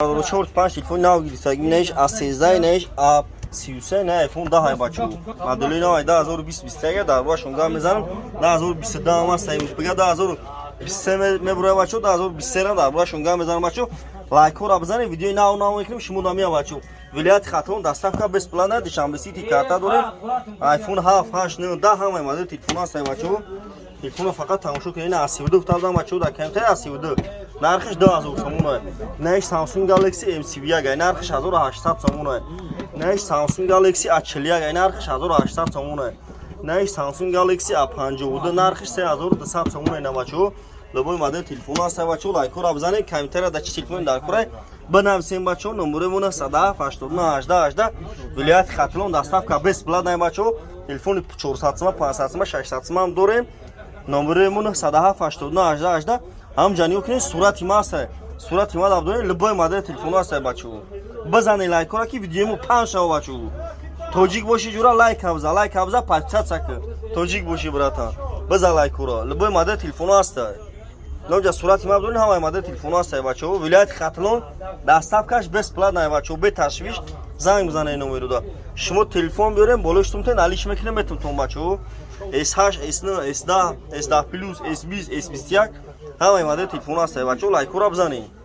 چهار پنج تلفن نو گیری نش از 13 نش اب 33 نه آیفون 10 های بچو مدل نو 10020 در باش اونجا میذارم 10022 هم است بگه 10023 میبره بچو 10023 در باش اونجا میذارم بچو لایک رو بزنید ویدیو نو میکنیم شما نامیا بچو ولایت خاطرون دستافکا بس پلان دیشنبه سیتی کارتا داریم آیفون 7 8 9 10 هم مدل تلفن است بچو تلفن فقط تماشا کنین 82 تا بچو در کمتر 82 نرخش 2000 سومونه نش سامسونگ گالاکسی M31 نرخش 1800 سومونه نش سامسونگ گالاکسی A41 نرخش 1800 سومونه نش سامسونگ گالاکسی A52 نرخش 3200 سومونه نه بچو لبوی مدل تلفن است بچو لایک رو بزنید کمتر در چه تلفن در کره بنویسین بچو نمبرمون 179 ولایت خاطرون دستافکا بس پلان بچو تلفن 400 500 600 هم داریم نمبرمون 179 هم جانیو کنید صورت ما است صورت ما دادن لبای مادر تلفن است بچو بزنید لایک را که ویدیومو 5 شو بچو توجیک باشی جورا لایک ابزا 50 سک توجیک باشی براتا بزن لایک را لبای مادر تلفن است نوجا صورت ما دادن هم مادر تلفن است بچو ولایت خاطرون دستافکاش بس پلان بچو به تشویش زنگ بزنید نمبر رو شما تلفن بیارین بالاشتون تن علیش میکنه میتون بچو S8 S9 S10 S10 Plus S20 S21 همه مدل تلفن است بچو لایک رو بزنید